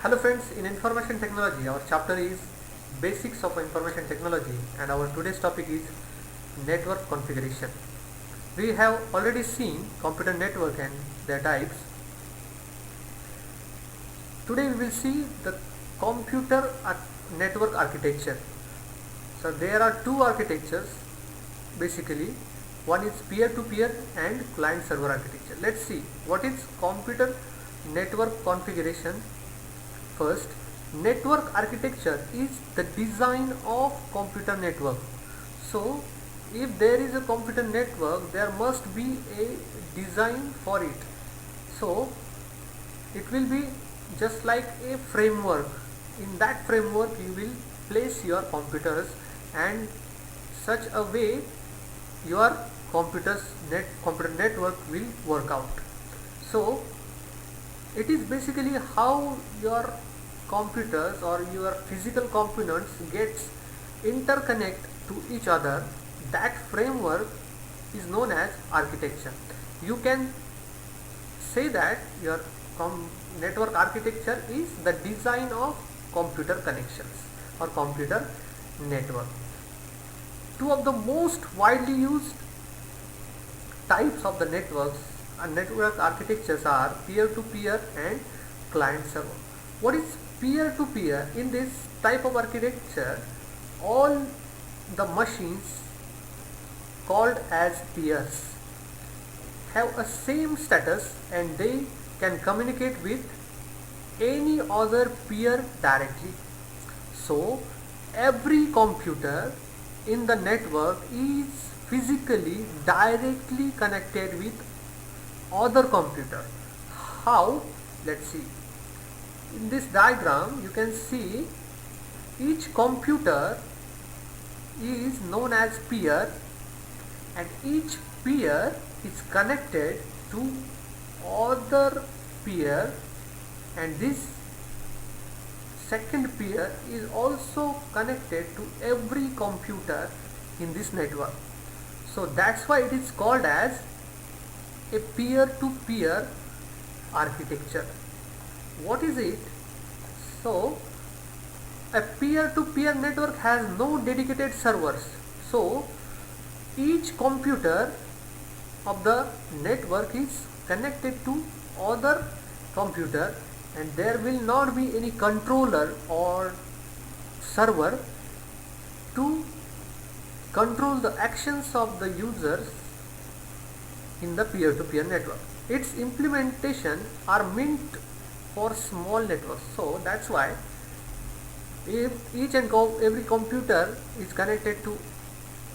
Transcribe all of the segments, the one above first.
Hello friends, in information technology our chapter is basics of information technology and our today's topic is network configuration. We have already seen computer network and their types. Today we will see the computer network architecture. So there are two architectures basically. One is peer-to-peer and client-server architecture. Let's see what is computer network configuration. First, network architecture is the design of computer network. So if there is a computer network, there must be a design for it. So it will be just like a framework. In that framework you will place your computers, and such a way your computer network will work out. So it is basically how your computers or your physical components gets interconnect to each other. That framework is known as architecture. You can say that your network architecture is the design of computer connections or computer network. Two of the most widely used types of the network architectures are peer-to-peer and client-server. What is peer-to-peer? In this type of architecture, all the machines called as peers have a same status and they can communicate with any other peer directly. So every computer in the network is physically directly connected with other computer. How? Let's see. In this diagram you can see each computer is known as peer, and each peer is connected to other peer, and this second peer is also connected to every computer in this network. So that's why it is called as a peer-to-peer architecture. What is it? So a peer-to-peer network has no dedicated servers. So each computer of the network is connected to other computer, and there will not be any controller or server to control the actions of the users in the peer-to-peer network. Its implementation are meant for small networks. So that's why if each and every computer is connected to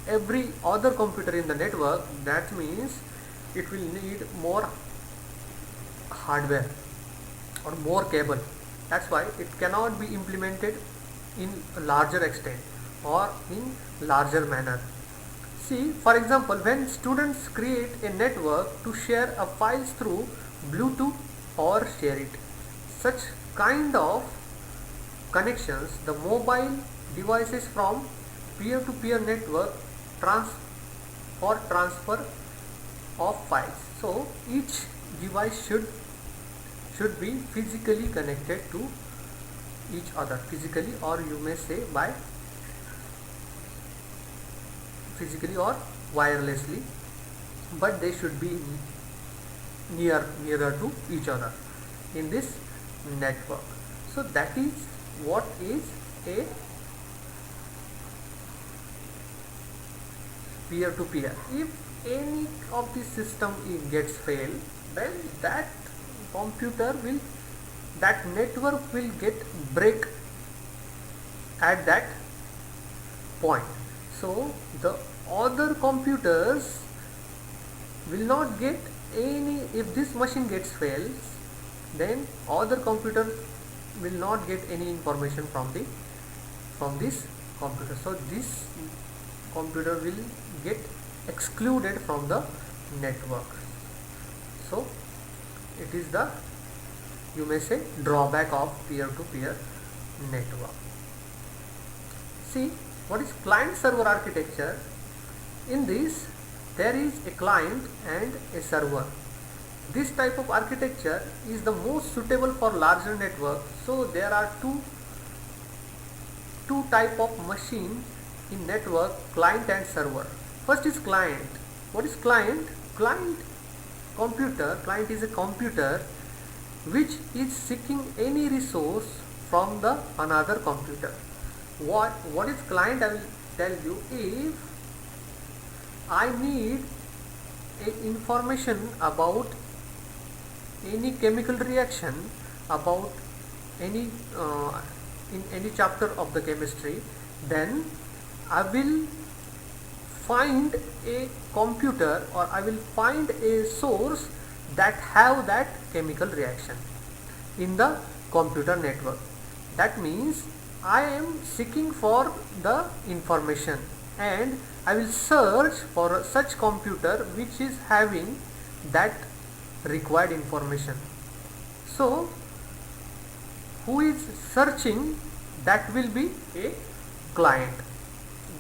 every other computer in the network, that means it will need more hardware or more cable. That's why it cannot be implemented in a larger extent or in larger manner. See, for example, when students create a network to share a files through Bluetooth or share it, such kind of connections, the mobile devices from peer-to-peer network for transfer of files. So each device should be physically connected to each other, physically, or you may say by physically or wirelessly, but they should be nearer to each other in this network. So that is what is a peer-to-peer. If any of the system gets failed, then that network will get break at that point. So the other computers will not get any. If this machine gets fails, then other computers will not get any information from this computer. So this computer will get excluded from the network. So it is the, you may say, drawback of peer-to-peer network. See, what is client-server architecture? In this there is a client and a server. This type of architecture is the most suitable for larger network. So there are two type of machine in network, client and server. First is client. What is client? Client is a computer which is seeking any resource from the another computer. What is client? I will tell you. If I need information about any chemical reaction, about any in any chapter of the chemistry, then I will find a computer, or I will find a source that have that chemical reaction in the computer network. That means I am seeking for the information, and I will search for such computer which is having that required information. So who is searching? That will be a client.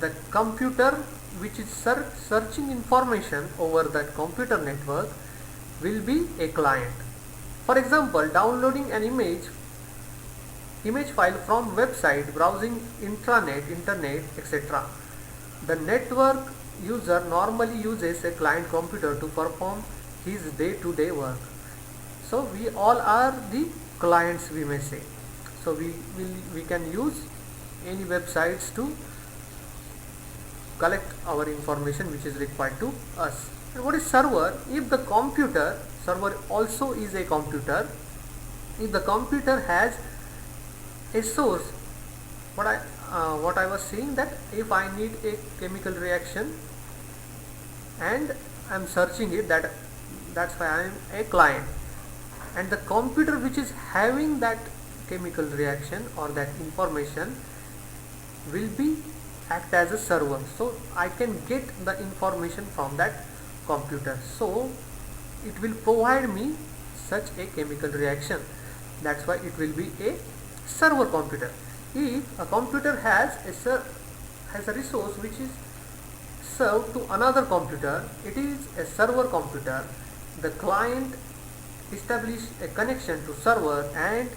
The computer which is searching information over that computer network will be a client. For example, downloading an image file from website, browsing intranet, internet, etc. The network user normally uses a client computer to perform his day-to-day work. So we all are the clients, we may say. So we can use any websites to collect our information which is required to us. And what is server? If the computer, server also is a computer, if the computer has a source, what I was saying, that if I need a chemical reaction and I am searching it, that's why I am a client. And the computer which is having that chemical reaction or that information will be act as a server. So I can get the information from that computer. So it will provide me such a chemical reaction. That's why it will be a server computer. If a computer has a resource which is served to another computer, it is a server computer. The client establishes a connection to server and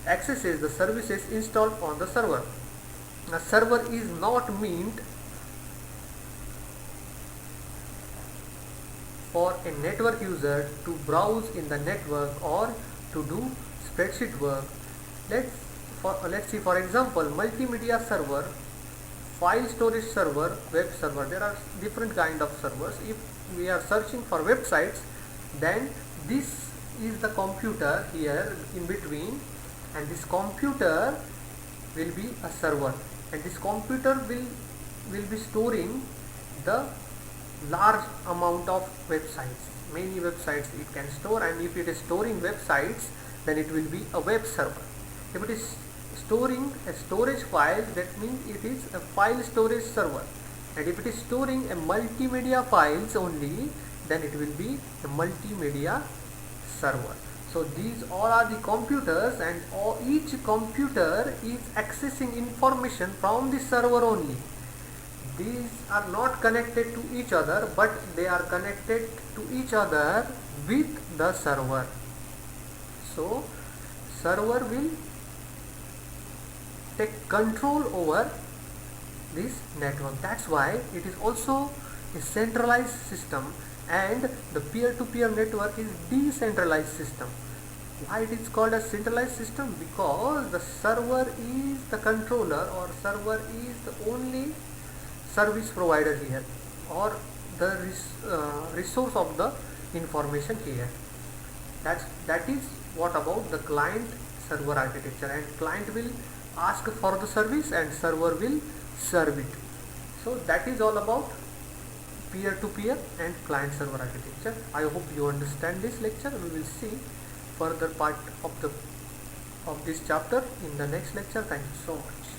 accesses the services installed on the server. A server is not meant for a network user to browse in the network or to do spreadsheet work. Let's see, for example, multimedia server, file storage server, web server. There are different kind of servers. If we are searching for websites, then this is the computer here in between, and this computer will be a server, and this computer will be storing the large amount of websites. Many websites it can store, and if it is storing websites, then it will be a web server. If it is storing a storage file, that means it is a file storage server. And if it is storing a multimedia files only, then it will be a multimedia server. So these all are the computers, and each computer is accessing information from the server only. These are not connected to each other, but they are connected to each other with the server. So server will take control over this network. That's why it is also a centralized system, and the peer-to-peer network is decentralized system. Why it is called a centralized system? Because the server is the controller, or server is the only service provider here, or the resource of the information here. That is what about the client server architecture, and client will ask for the service and server will serve it. So that is all about peer-to-peer and client server architecture. I hope you understand this lecture. We will see further part of this chapter in the next lecture. Thank you so much.